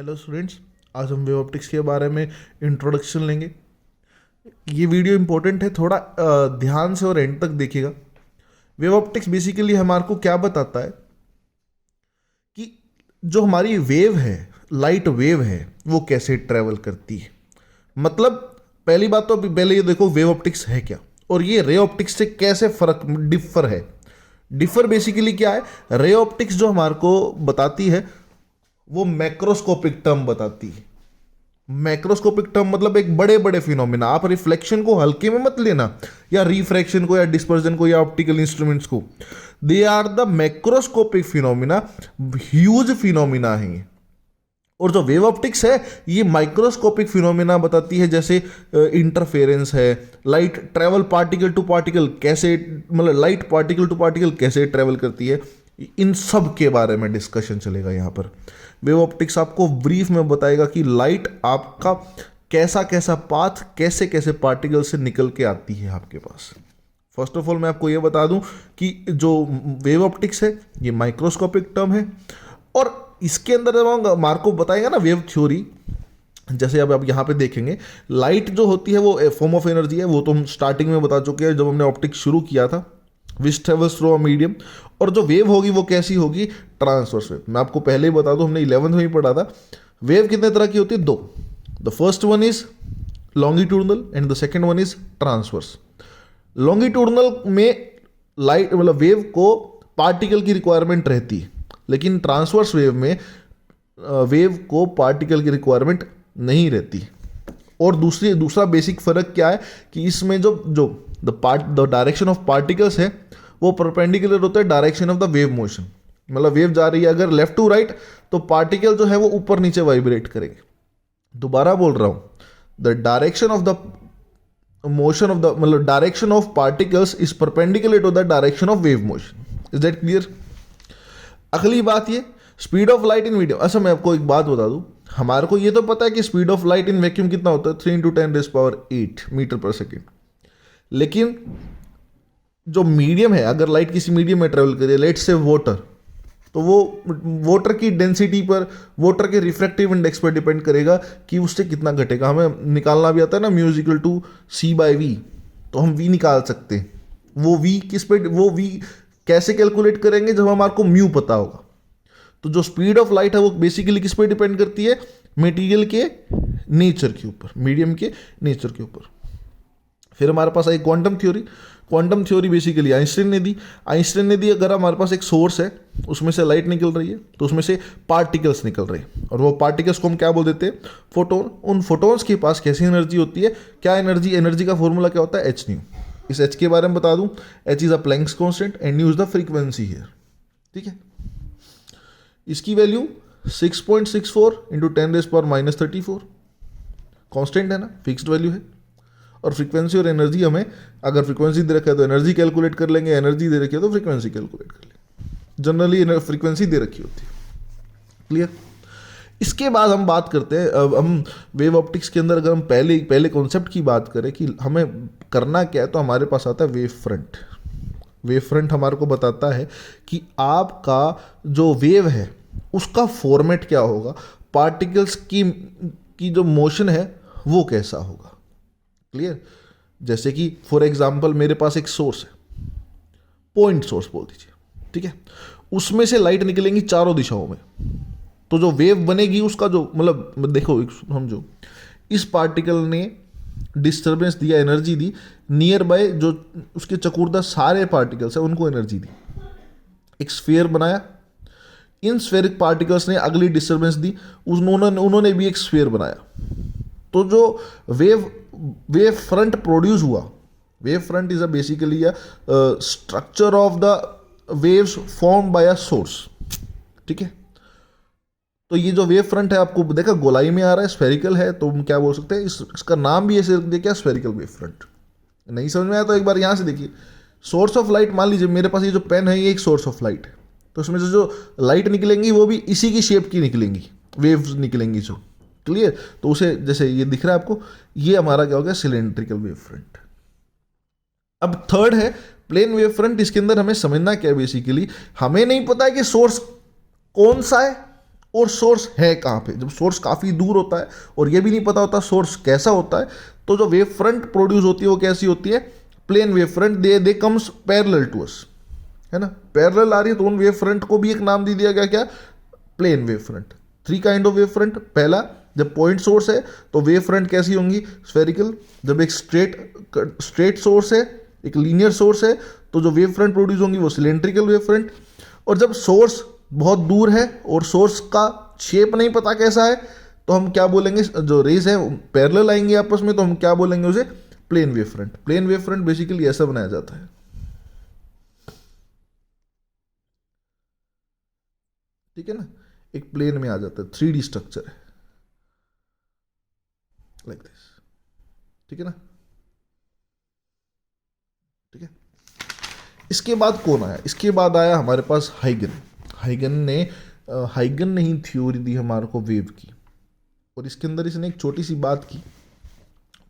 Hello students, आज हम wave optics के बारे में इंट्रोडक्शन लेंगे। ये वीडियो इंपॉर्टेंट है, थोड़ा ध्यान से और एंड तक देखिएगा। वेव ऑप्टिक्स बेसिकली हमारे को क्या बताता है कि जो हमारी वेव है, लाइट वेव है, वो कैसे ट्रेवल करती है। मतलब पहली बात तो अभी पहले ये देखो वेव ऑप्टिक्स है क्या, और ये रे ऑप्टिक्स से कैसे फर्क डिफर है। डिफर बेसिकली क्या है, रे ऑप्टिक्स जो हमारे को बताती है वो मैक्रोस्कोपिक टर्म बताती है। मैक्रोस्कोपिक टर्म मतलब एक बड़े बड़े फिनोमिना। आप रिफ्लेक्शन को हल्के में मत लेना, या रिफ्रैक्शन को, या डिस्पर्जन को, या ऑप्टिकल इंस्ट्रूमेंट्स को। They are the macroscopic phenomena, huge phenomena है ये। और जो वेव ऑप्टिक्स है ये माइक्रोस्कोपिक फिनोमिना बताती है, जैसे इंटरफेरेंस है, light travel particle to particle कैसे, मतलब लाइट पार्टिकल टू पार्टिकल कैसे ट्रेवल करती है। इन सब के बारे में डिस्कशन चलेगा यहाँ पर। वेव ऑप्टिक्स आपको ब्रीफ में बताएगा कि लाइट आपका कैसा कैसा पाथ, कैसे कैसे पार्टिकल से निकल के आती है आपके पास। फर्स्ट ऑफ ऑल मैं आपको ये बता दूं कि जो वेव ऑप्टिक्स है ये माइक्रोस्कोपिक टर्म है, और इसके अंदर जब हम मार्को बताएगा ना वेव थ्योरी, जैसे अब आप यहाँ पे देखेंगे लाइट जो होती है वो फॉर्म ऑफ एनर्जी है। वो तो हम स्टार्टिंग में बता चुके हैं जब हमने ऑप्टिक्स शुरू किया था, विच ट्रेवल्स थ्रू अ मीडियम। और जो वेव होगी वो कैसी होगी, ट्रांसवर्स वेव। मैं आपको पहले ही बता दूं, हमने 11th में ही पढ़ा था। वेव कितने तरह की होती है, दो। The first one is longitudinal and the second one is transverse. Longitudinal में लाइट मतलब वेव को पार्टिकल की रिक्वायरमेंट रहती है, लेकिन ट्रांसवर्स वेव में वेव को पार्टिकल की रिक्वायरमेंट नहीं रहती। और दूसरा बेसिक फर्क क्या है कि इसमें जो जो द डायरेक्शन ऑफ पार्टिकल्स है वो परपेंडिकुलर होता है direction of the wave motion. मतलब वेव जा रही है अगर लेफ्ट टू राइट, तो पार्टिकल जो है वो ऊपर नीचे वाइब्रेट करेंगे। दोबारा बोल रहा हूं, the direction of the motion of the मतलब direction of particles is perpendicular to the direction of wave motion. Is that clear? अगली बात ये speed of light in medium. अच्छा मैं आपको एक बात बता दूं, हमारे को ये तो पता है कि speed of light in vacuum कितना होता है, 3 × 10⁸ मीटर पर सेकेंड। लेकिन जो मीडियम है, अगर लाइट किसी मीडियम में ट्रेवल करे, लेट से वाटर, तो वो वाटर की डेंसिटी पर, वाटर के रिफ्रैक्टिव इंडेक्स पर डिपेंड करेगा कि उससे कितना घटेगा। हमें निकालना भी आता है ना, म्यूजिकल टू C/V, तो हम V निकाल सकते हैं। वो V किस पे, वो V कैसे कैलकुलेट करेंगे, जब हमारे को म्यू पता होगा। तो जो स्पीड ऑफ लाइट है वो बेसिकली किस पे डिपेंड करती है, मटेरियल के नेचर के ऊपर, मीडियम के नेचर के ऊपर। फिर हमारे पास आई quantum theory. Quantum theory basically Einstein ने दी। आइंस्टाइन ने दी अगर हमारे पास एक सोर्स है, उसमें से लाइट निकल रही है, तो उसमें से पार्टिकल्स निकल रहे हैं, और वो पार्टिकल्स को हम क्या बोल देते हैं, फोटोन। उन फोटोन्स के पास कैसी एनर्जी होती है, क्या एनर्जी, एनर्जी का फॉर्मूला क्या होता है, hν। इस h के बारे में बता दूं, h is a Planck's constant and new is the frequency here. ठीक है, इसकी वैल्यू 6.64 × 10⁻⁻34 कांस्टेंट है ना, फिक्स्ड वैल्यू है। और फ्रीक्वेंसी और एनर्जी हमें, अगर फ्रीक्वेंसी दे रखा है तो एनर्जी कैलकुलेट कर लेंगे, एनर्जी दे रखी है तो फ्रीक्वेंसी कैलकुलेट कर लेंगे। जनरली फ्रीक्वेंसी दे रखी होती है। क्लियर? इसके बाद हम बात करते हैं, अब हम वेव ऑप्टिक्स के अंदर अगर हम पहले कॉन्सेप्ट की बात करें कि हमें करना क्या है, तो हमारे पास आता है वेव फ्रंट। वेव फ्रंट हमारे को बताता है कि आपका जो वेव है उसका फॉर्मेट क्या होगा, पार्टिकल्स की जो मोशन है वो कैसा होगा। क्लियर? जैसे कि फॉर एग्जांपल मेरे पास एक सोर्स है, पॉइंट सोर्स बोल दीजिए, ठीक है, उसमें से लाइट निकलेंगी चारों दिशाओं में। तो जो वेव बनेगी उसका जो मतलब देखो, समझो इस पार्टिकल ने डिस्टर्बेंस दिया, एनर्जी दी, नियर बाय जो उसके चकुर्दा सारे पार्टिकल्स हैं उनको एनर्जी दी, एक स्फीयर बनाया। इन स्फेरिक पार्टिकल्स ने अगली डिस्टर्बेंस दी, उन्होंने भी एक स्फीयर बनाया। तो जो वेव फ्रंट प्रोड्यूस हुआ, wave front is a basically a structure of the waves form by a source. ठीक है, तो ये जो वेव फ्रंट है आपको देखा गोलाई में आ रहा है, स्फेरिकल है, तो हम क्या बोल सकते हैं, इसका नाम भी ऐसे रख दिया क्या, स्फेरिकल वेव फ्रंट। नहीं समझ में आया तो एक बार यहाँ से देखिए, सोर्स ऑफ लाइट, मान लीजिए मेरे पास ये जो पेन है ये एक सोर्स ऑफ लाइट है, तो उसमें से जो लाइट निकलेंगी वो भी इसी की शेप की निकलेंगी, वेव्स निकलेंगी जो। क्लियर? तो उसे जैसे ये दिख रहा है आपको, ये हमारा क्या हो गया, सिलेंड्रिकल वेव फ्रंट। अब थर्ड है प्लेन वेव फ्रंट। इसके अंदर हमें समझना क्या है, बेसिकली हमें नहीं पता है कि सोर्स कौन सा है और सोर्स है कहाँ पे। जब सोर्स काफ़ी दूर होता है और ये भी नहीं पता होता सोर्स कैसा होता है, तो जो वेव फ्रंट प्रोड्यूस होती है वो कैसी होती है, plane wave front. They comes parallel to us, है ना, पैरेलल आ रही है, तो उन वेव फ्रंट को भी एक नाम दे दिया गया, क्या, plane wave front. 3 kind of wave front. पहला, जब पॉइंट सोर्स है तो वेव फ्रंट कैसी होंगी, स्फेरिकल। जब एक स्ट्रेट सोर्स है, एक लीनियर सोर्स है, तो जो वेव फ्रंट प्रोड्यूस होंगी वो सिलेंड्रिकल वेव फ्रंट। और जब सोर्स बहुत दूर है और सोर्स का शेप नहीं पता कैसा है, तो हम क्या बोलेंगे, जो रेज है पैरेलल आएंगे आपस में, तो हम क्या बोलेंगे उसे, plane wave front. Plane wave front basically ऐसा बनाया जाता है, ठीक है ना, एक प्लेन में आ जाता है, 3D स्ट्रक्चर है, लाइक दिस, ठीक है ना, ठीक है। इसके बाद कौन आया, इसके बाद आया हमारे पास हाइगन। हाइगन ने ही थ्योरी दी हमारे को वेव की, और इसके अंदर इसने एक छोटी सी बात की,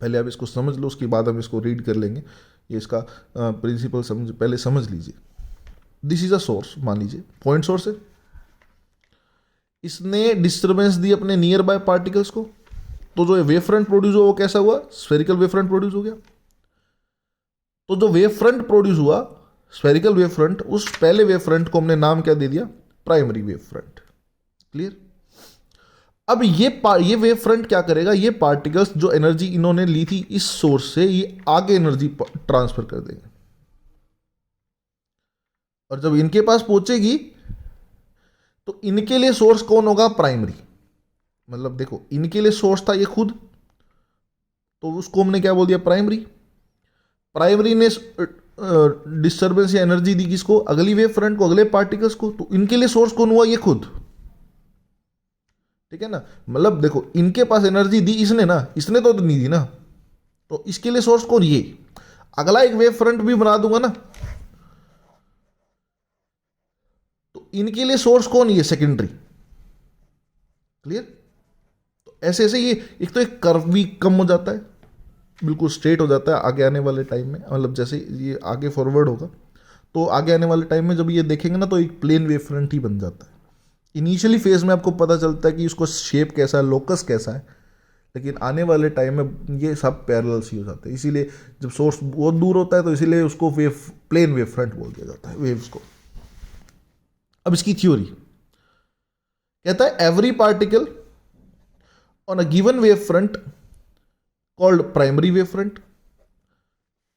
पहले आप इसको समझ लो, उसके बाद हम इसको रीड कर लेंगे। ये इसका प्रिंसिपल पहले समझ लीजिए। दिस इज अ सोर्स, मान लीजिए पॉइंट सोर्स है, इसने डिस्टर्बेंस दी अपने नियर बाय पार्टिकल्स को, तो जो वेव फ्रंट प्रोड्यूस हुआ वो कैसा हुआ, स्फेरिकल वेव फ्रंट प्रोड्यूस हो गया। तो जो वेव फ्रंट प्रोड्यूस हुआ, स्फेरिकल वेव फ्रंट, उस पहले वेव फ्रंट को हमने नाम क्या दे दिया, प्राइमरी वेव फ्रंट। क्लियर। अब ये वेव फ्रंट क्या करेगा, ये पार्टिकल्स जो एनर्जी इन्होंने ली थी इस सोर्स से, ये आगे एनर्जी ट्रांसफर कर देंगे, और जब इनके पास पहुंचेगी तो इनके लिए सोर्स कौन होगा, प्राइमरी। मतलब देखो, इनके लिए सोर्स था ये खुद, तो उसको हमने क्या बोल दिया, प्राइमरी। प्राइमरी ने डिस्टर्बेंस या एनर्जी दी किसको, अगली वेव फ्रंट को, अगले पार्टिकल्स को, तो इनके लिए सोर्स कौन हुआ, ये खुद, ठीक है ना। मतलब देखो, इनके पास एनर्जी दी इसने ना, इसने तो नहीं दी ना, तो इसके लिए सोर्स कौन, ये। अगला एक वेव फ्रंट भी बना दूंगा ना, तो इनके लिए सोर्स कौन, ये सेकेंडरी। क्लियर। तो ऐसे ऐसे ये एक तो एक कर्व भी कम हो जाता है, बिल्कुल स्ट्रेट हो जाता है आगे आने वाले टाइम में। मतलब जैसे ये आगे फॉरवर्ड होगा, तो आगे आने वाले टाइम में जब ये देखेंगे ना, तो एक प्लेन वेव फ्रंट ही बन जाता है। इनिशियली फेज में आपको पता चलता है कि इसको शेप कैसा है, लोकस कैसा है, लेकिन आने वाले टाइम में ये सब पैरेलल्स ही हो जाते हैं। इसीलिए जब सोर्स बहुत दूर होता है, तो इसीलिए उसको प्लेन वेव फ्रंट बोल दिया जाता है, वेव्स को। अब इसकी थ्योरी कहता है, every particle on a given wave front called primary wave front,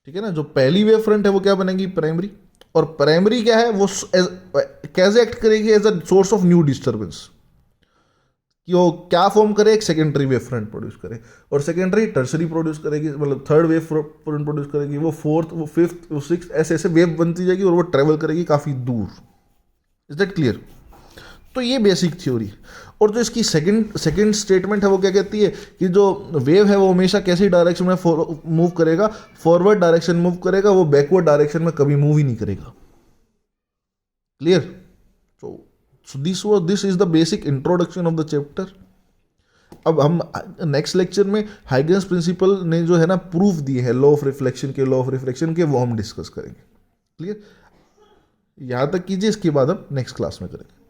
ठीक है ना। जो पहली वेव फ्रंट है वो क्या बनेगी, प्राइमरी। और प्राइमरी क्या है, वो कैसे एक्ट करेगी, as a source of new disturbance, कि वो क्या फॉर्म करे, एक सेकेंडरी वेव फ्रंट प्रोड्यूस करे, और सेकेंडरी टर्सरी प्रोड्यूस करेगी, मतलब थर्ड वेव फ्रंट प्रोड्यूस करेगी, वो फोर्थ, वो फिफ्थ, वो सिक्स, ऐसे ऐसे वेव बनती जाएगी, और वो ट्रेवल करेगी काफ़ी दूर। Is that clear. तो ये बेसिक थ्योरी। और जो इसकी सेकंड स्टेटमेंट है वो क्या कहती है, कि जो वेव है वो हमेशा कैसी डायरेक्शन में मूव करेगा, फॉरवर्ड डायरेक्शन मूव करेगा, वो बैकवर्ड डायरेक्शन में कभी मूव ही नहीं करेगा। Clear. So this is the basic introduction of the chapter. अब हम नेक्स्ट लेक्चर में हाइगन्स प्रिंसिपल ने जो है ना प्रूफ दिए हैं, लॉ ऑफ रिफ्लेक्शन के, वो हम डिस्कस करेंगे। क्लियर। यहां तक कीजिए, इसके बाद हम नेक्स्ट क्लास में करेंगे।